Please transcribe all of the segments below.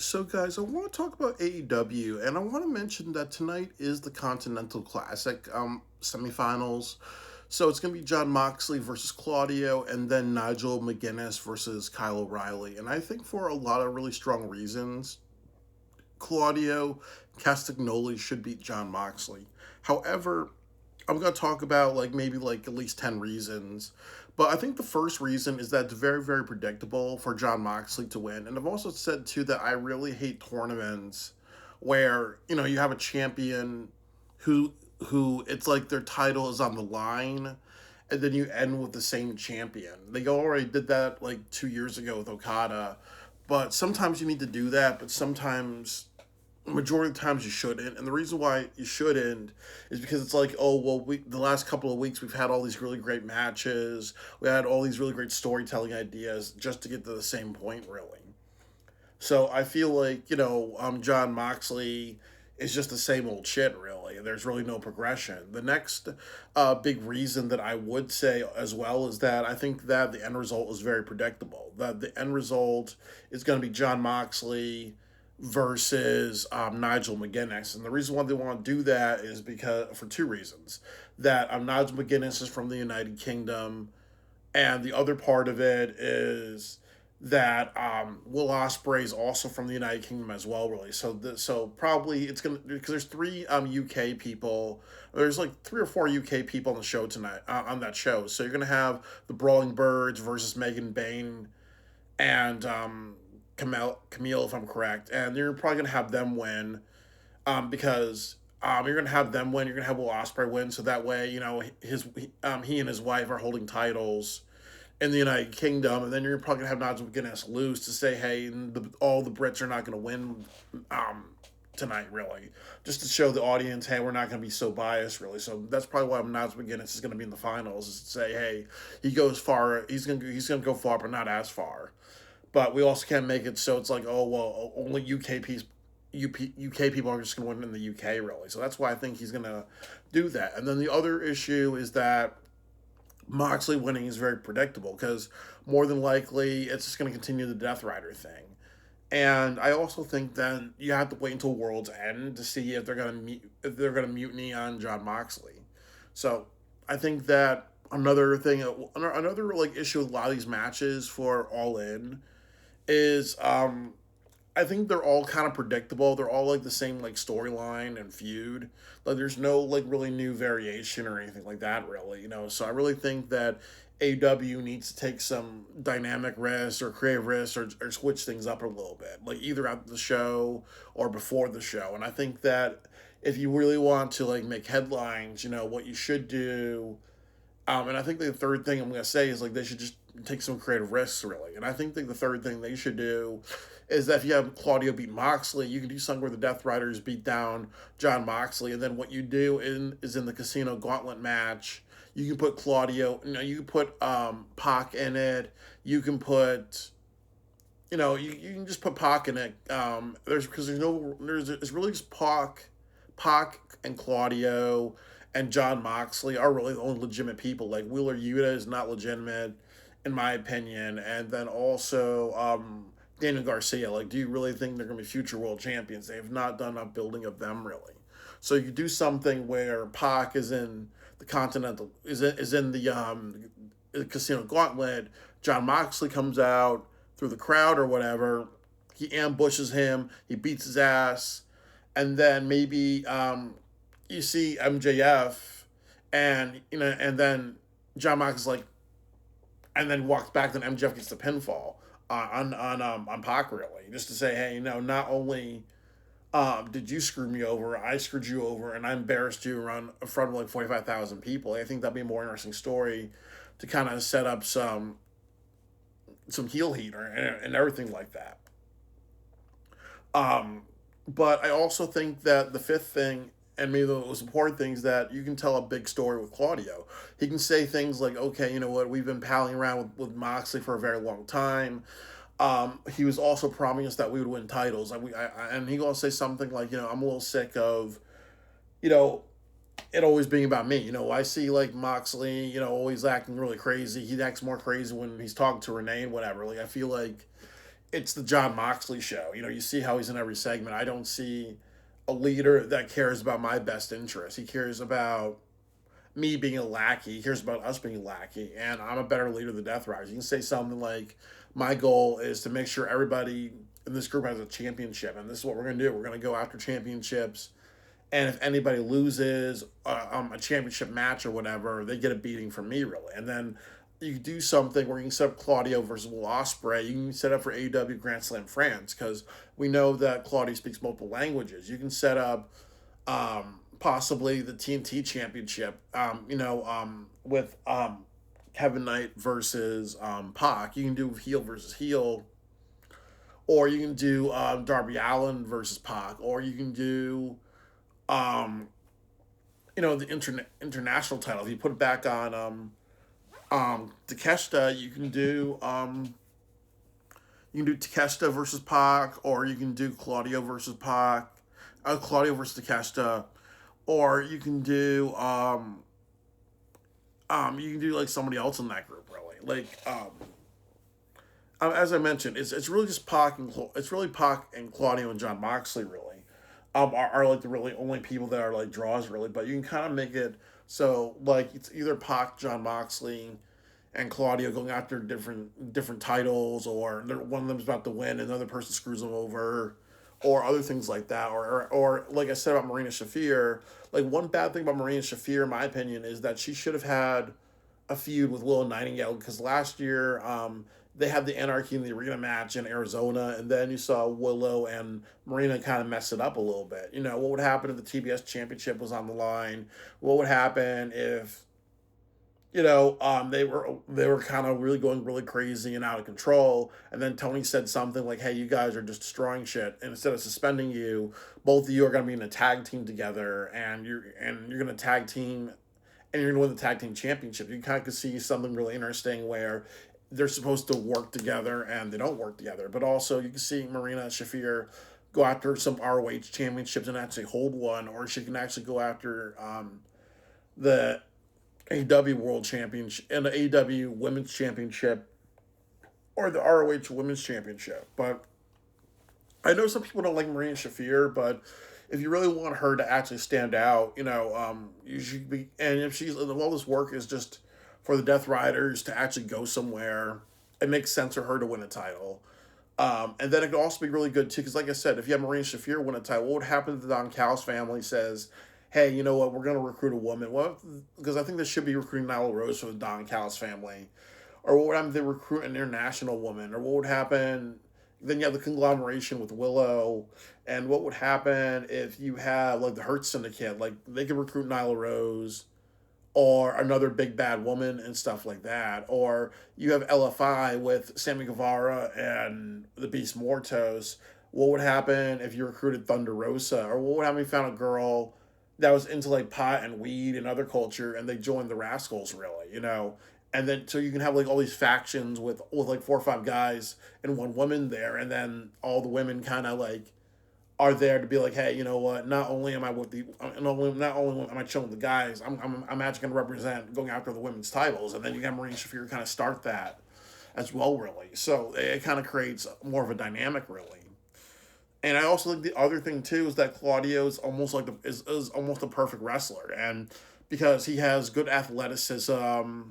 So, guys, I want to talk about AEW, and I want to mention that tonight is the Continental Classic semifinals. So it's going to be John Moxley versus Claudio, and then Nigel McGuinness versus Kyle O'Reilly. And I think for a lot of really strong reasons, Claudio Castagnoli should beat John Moxley. However, I'm going to talk about maybe at least 10 reasons. But I think the first reason is that it's very, very predictable for John Moxley to win. And I've also said, too, that I really hate tournaments where, you have a champion who it's like their title is on the line and then you end with the same champion. They already did that 2 years ago with Okada. But sometimes you need to do that, but sometimes majority of the times you shouldn't, and the reason why you shouldn't is because it's like, oh well, the last couple of weeks we've had all these really great matches, we had all these really great storytelling ideas just to get to the same point, really. So I feel like John Moxley is just the same old shit, really. There's really no progression. The next big reason that I would say as well is that I think that the end result is very predictable. That the end result is going to be John Moxley versus Nigel McGuinness. And the reason why they want to do that is because for two reasons. That Nigel McGuinness is from the United Kingdom, and the other part of it is that Will Ospreay is also from the United Kingdom as well, really. So probably it's gonna, because there's three UK people. There's like three or four UK people on the show tonight, on that show. So you're gonna have the Brawling Birds versus Megan Bain and Camille, if I'm correct, and you're probably gonna have them win, because you're gonna have them win. You're gonna have Will Ospreay win, so that way he and his wife are holding titles in the United Kingdom, and then you're probably gonna have Nigel McGuinness lose to say, hey, all the Brits are not gonna win tonight, really, just to show the audience, hey, we're not gonna be so biased, really. So that's probably why Nigel McGuinness is gonna be in the finals, is to say, hey, he goes far, he's gonna go far, but not as far. But we also can't make it so it's like, oh well, only UK people are just going to win in the UK, really. So that's why I think he's going to do that. And then the other issue is that Moxley winning is very predictable because more than likely it's just going to continue the Death Rider thing. And I also think that you have to wait until World's End to see if they're gonna mutiny on John Moxley. So I think that another issue with a lot of these matches for All In is I think they're all kind of predictable. They're all like the same storyline and feud. Like there's no really new variation or anything like that, really. So I really think that AW needs to take some dynamic risks or creative risks, or switch things up a little bit, like either at the show or before the show. And I think that if you really want to make headlines, what you should do, and I think the third thing I'm gonna say is they should just take some creative risks, really. And I think the third thing they should do is that if you have Claudio beat Moxley, you can do something where the Death Riders beat down John Moxley, and then what you do is in the Casino Gauntlet match, you can put Claudio, you can put Pac in it, you can put, you can just put Pac in it. There's really just Pac and Claudio and John Moxley are really the only legitimate people. Like Wheeler Yuta is not legitimate, in my opinion, and then also Daniel Garcia. Like, do you really think they're going to be future world champions? They have not done enough building of them, really. So you do something where Pac is in the Continental, is in the Casino Gauntlet. John Moxley comes out through the crowd or whatever. He ambushes him. He beats his ass, and then maybe you see MJF, and and then John Moxley's like, and then walks back. Then MJF gets the pinfall on Pac, really, just to say, hey, not only did you screw me over, I screwed you over, and I embarrassed you around in front of 45,000 people. I think that'd be a more interesting story to kind of set up some heel heat and everything like that. But I also think that the fifth thing, and maybe the most important thing, is that you can tell a big story with Claudio. He can say things like, okay, you know what, we've been palling around with Moxley for a very long time. He was also promising us that we would win titles. And he gonna say something like, I'm a little sick of, it always being about me. I see Moxley, always acting really crazy. He acts more crazy when he's talking to Renee and whatever. I feel like it's the John Moxley show. You see how he's in every segment. I don't see a leader that cares about my best interest. He cares about me being a lackey. He cares about us being a lackey, and I'm a better leader than Death Rise. You can say something like, "My goal is to make sure everybody in this group has a championship, and this is what we're going to do. We're going to go after championships, and if anybody loses a championship match or whatever, they get a beating from me, really." And then you do something where you can set up Claudio versus Will Ospreay. You can set up for AEW Grand Slam France because we know that Claudio speaks multiple languages. You can set up possibly the TNT Championship, with Kevin Knight versus Pac. You can do heel versus heel, or you can do Darby Allin versus Pac, or you can do um, the international title. If you put it back on Takeshita, you can do Takeshita versus Pac, or you can do Claudio versus Pac, Claudio versus Takeshita, or you can do like somebody else in that group, really. Like as I mentioned, it's really just it's really Pac and Claudio and John Moxley, really. Are like the really only people that are like draws, really. But you can kind of make it so like it's either Pac, John Moxley, and Claudio going after different titles, or one of them's about to win and another person screws them over, or other things like that, or like I said about Marina Shafir. Like, one bad thing about Marina Shafir, in my opinion, is that she should have had a feud with Willow Nightingale, because last year they had the Anarchy in the Arena match in Arizona, and then you saw Willow and Marina kind of mess it up a little bit. What would happen if the TBS Championship was on the line? What would happen if they were kind of really going really crazy and out of control, and then Tony said something like, "Hey, you guys are just destroying shit, and instead of suspending you, both of you are going to be in a tag team together, and you're going to tag team, and you're going to win the tag team championship." You kind of could see something really interesting where they're supposed to work together and they don't work together, but also you can see Marina Shafir go after some ROH championships and actually hold one, or she can actually go after the AEW World Championship and the AEW Women's Championship, or the ROH Women's Championship. But I know some people don't like Marina Shafir, but if you really want her to actually stand out, you should be. And if all this work is just for the Death Riders to actually go somewhere, it makes sense for her to win a title. And then it could also be really good too, because like I said, if you have Marina Shafir win a title, what would happen if the Don Callis family says, "Hey, you know what? We're going to recruit a woman." Well, because I think they should be recruiting Nyla Rose for the Don Callis family. Or what would happen if they recruit an international woman? Or what would happen? Then you have the conglomeration with Willow. And what would happen if you have like the Hurt Syndicate? Like, they could recruit Nyla Rose or another big bad woman and stuff like that. Or you have LFI with Sammy Guevara and the Beast Mortos. What would happen if you recruited Thunder Rosa? Or what would happen if you found a girl that was into like pot and weed and other culture, and they joined the Rascals, really? And then so you can have like all these factions with like 4 or 5 guys and one woman there, and then all the women kind of like are there to be like, "Hey, you know what? Not only am I with the, not only am I chilling with the guys, I'm actually going to represent going after the women's titles." And then you got Marina Shafir kind of start that as well, really. So it kind of creates more of a dynamic, really. And I also think the other thing too is that Claudio is almost like is almost a perfect wrestler, and because he has good athleticism,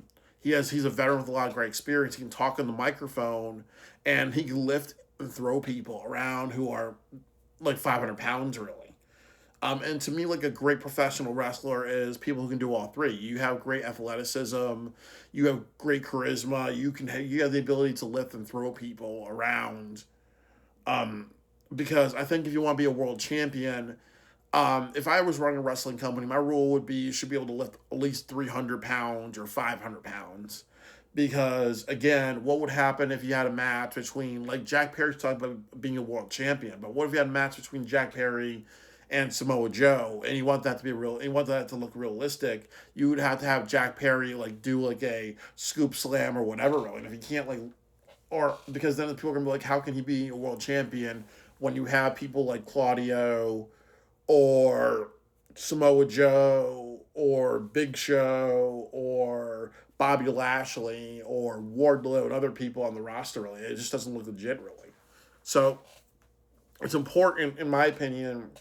he's a veteran with a lot of great experience. He can talk on the microphone, and he can lift and throw people around who are like 500 pounds, really. And to me, like, a great professional wrestler is people who can do all three. You have great athleticism, you have great charisma, you have the ability to lift and throw people around. Um, because I think if you want to be a world champion, if I was running a wrestling company, my rule would be you should be able to lift at least 300 pounds or 500 pounds. Because, again, what would happen if you had a match between, like, Jack Perry's talking about being a world champion, but what if you had a match between Jack Perry and Samoa Joe, and you want that to be real, and you want that to look realistic? You would have to have Jack Perry, like, do, like, a scoop slam or whatever, really. And if he can't, like, or because then people are going to be like, how can he be a world champion when you have people like Claudio or Samoa Joe or Big Show or Bobby Lashley or Wardlow and other people on the roster, really? It just doesn't look legit, really. So it's important, in my opinion,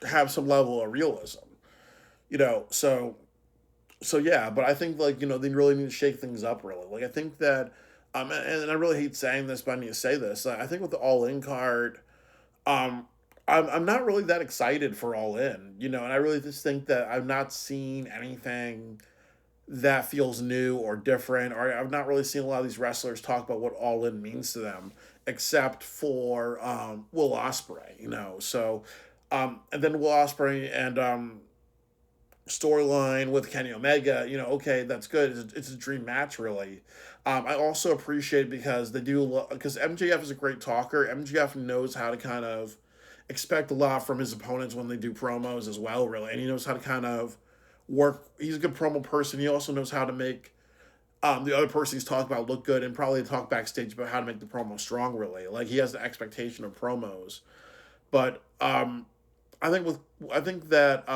to have some level of realism. You know, so yeah, but I think like they really need to shake things up. Really, like I think that, and I really hate saying this, but I need to say this. I think with the All In card, um, I'm not really that excited for All In. And I really just think that I've not seen anything that feels new or different, or I've not really seen a lot of these wrestlers talk about what All In means to them, except for Will Ospreay. And then Will Ospreay and storyline with Kenny Omega, okay, that's good. It's a dream match, really. I also appreciate because they do, because MJF is a great talker. MJF knows how to kind of expect a lot from his opponents when they do promos as well, really. And he knows how to kind of work. He's a good promo person. He also knows how to make the other person he's talking about look good and probably talk backstage about how to make the promo strong, really. Like, he has the expectation of promos. But I think that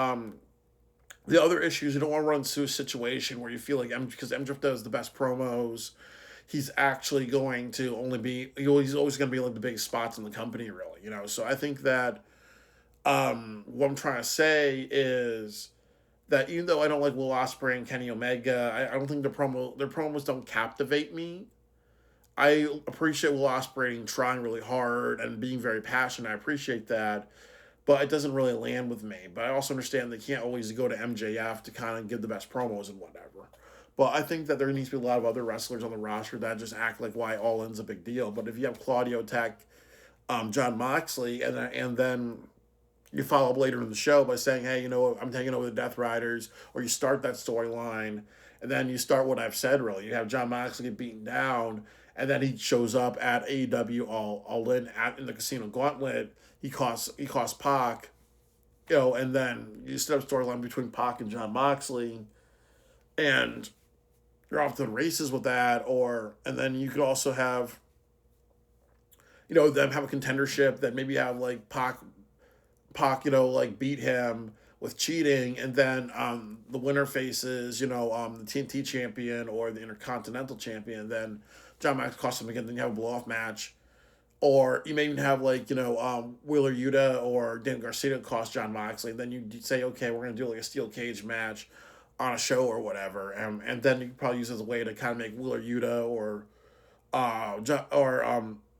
the other issues, you don't want to run into a situation where you feel like because MJF does the best promos, he's actually going to only be he's always going to be like the biggest spots in the company, really. So I think that what I'm trying to say is that even though I don't like Will Ospreay and Kenny Omega, I don't think their promos don't captivate me. I appreciate Will Ospreay trying really hard and being very passionate. I appreciate that, but it doesn't really land with me. But I also understand they can't always go to MJF to kind of give the best promos and whatever. But I think that there needs to be a lot of other wrestlers on the roster that just act like why All In's a big deal. But if you have Claudio attack John Moxley and then you follow up later in the show by saying, hey, I'm taking over the Death Riders, or you start that storyline, and then you start what I've said, really. You have John Moxley get beaten down, and then he shows up at AEW all in the Casino Gauntlet. He costs Pac, and then you set up a storyline between Pac and John Moxley, and you're off to the races with that. And then you could also have, them have a contendership that maybe have like Pac, like beat him with cheating, and then the winner faces, the TNT champion or the Intercontinental champion. Then John Max costs him again. Then you have a blow off match, or you may even have like Wheeler Yuta or Dan Garcia cost John Moxley. And then you say, okay, we're gonna do like a steel cage match on a show or whatever, and then you probably use it as a way to kind of make Wheeler Yuta or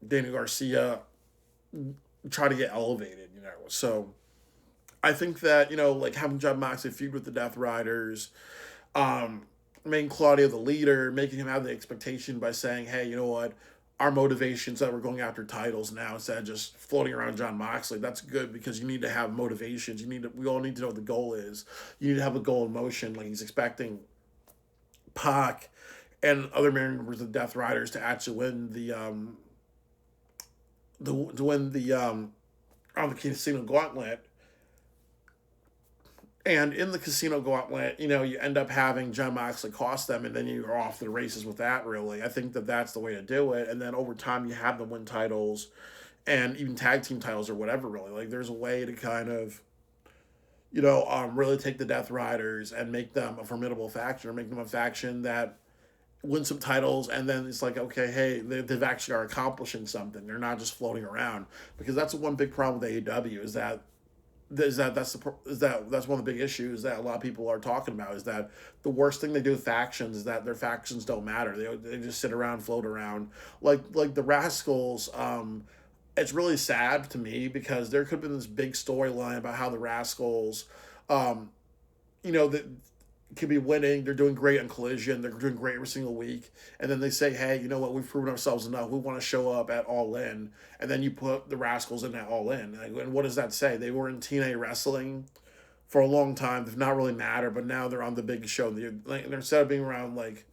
Daniel Garcia try to get elevated. So I think that like having John Moxley feud with the Death Riders, making Claudia the leader, making him have the expectation by saying, hey, you know what, our motivations that we're going after titles now instead of just floating around John Moxley. That's good because you need to have motivations. We all need to know what the goal is. You need to have a goal in motion. Like he's expecting Pac and other members of the Death Riders to actually win on the Casino Gauntlet. And in the Casino Gauntlet, you end up having John Moxley cost them, and then you're off to the races with that, really. I think that that's the way to do it. And then over time, you have them win titles and even tag team titles or whatever, really. Like, there's a way to kind of, really take the Death Riders and make them a formidable faction, or make them a faction that win some titles, and then it's like, okay, hey, they've actually are accomplishing something. They're not just floating around, because that's one big problem with AEW that's one of the big issues that a lot of people are talking about, is that the worst thing they do with factions is that their factions don't matter. They just sit around, float around, like the Rascals. It's really sad to me because there could have been this big storyline about how the Rascals, um, that could be winning. They're doing great on Collision. They're doing great every single week. And then they say, hey, you know what? We've proven ourselves enough. We want to show up at All In. And then you put the Rascals in at All In. And what does that say? They were in TNA wrestling for a long time. They've not really mattered, but now they're on the big show. They're instead of being around like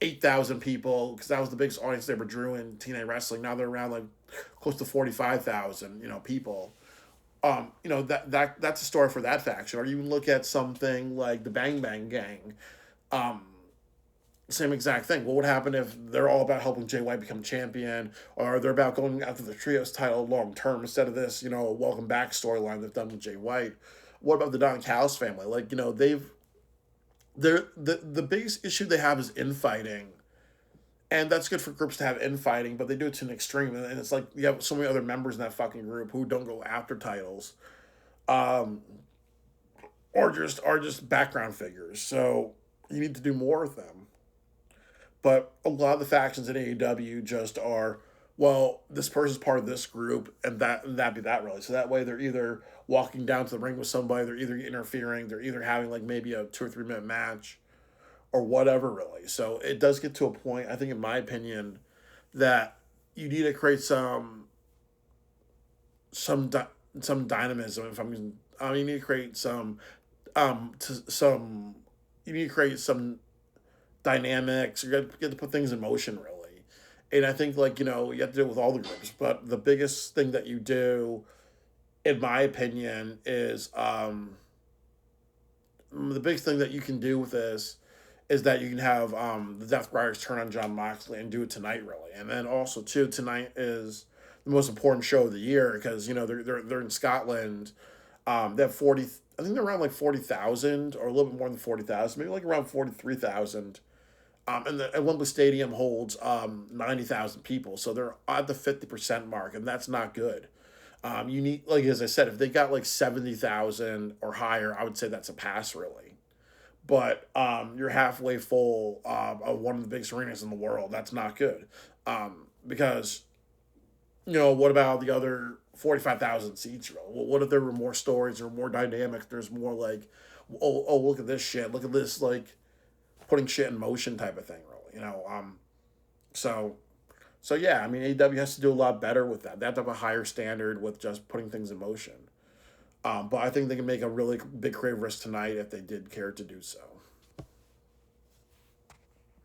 8,000 people, because that was the biggest audience they ever drew in TNA wrestling. Now they're around like close to 45,000, people. That's a story for that faction. Or you can look at something like the Bang Bang Gang. Um, Same exact thing. What would happen if they're all about helping Jay White become champion, or they're about going after the trios title long term instead of this, welcome back storyline they've done with Jay White? What about the Don Callis family? Like, the biggest issue they have is infighting, And that's good for groups to have infighting, but they do it to an extreme, and it's like you have so many other members in that fucking group who don't go after titles, um, or just background figures. So you need to do more with them. But a lot of the factions in AEW just are, well, this person's part of this group, and that be that really. So that way they're either walking down to the ring with somebody, they're either interfering, they're either having like maybe a 2 or 3 minute match, or whatever really. So it does get to a point, I think, in my opinion, that you need to create some di- some dynamism. If I'm using, you need to create some you need to create some dynamics. You get to put things in motion really. And I think like you have to do it with all the groups. But the biggest thing that you do, in my opinion, is the biggest thing that you can do with this is that you can have the Death Riders turn on John Moxley and do it tonight, really. And then also too, tonight is the most important show of the year because they're in Scotland. They have 40. I think they're around like 40,000 or a little bit more than 40,000, maybe like around 43,000. And Wembley Stadium holds 90,000 people, so they're at the 50% mark, and that's not good. You need, like as I said, if they got like 70,000 or higher, I would say that's a pass, really. But you're halfway full of one of the biggest arenas in the world. That's not good. Because what about the other 45,000 seats? Well, what if there were more stories or more dynamics? There's more like, oh, look at this shit. Look at this, like putting shit in motion type of thing, really. So so yeah, I mean, AEW has to do a lot better with that. They have to have a higher standard with just putting things in motion. But I think they can make a really big creative risk tonight if they did care to do so.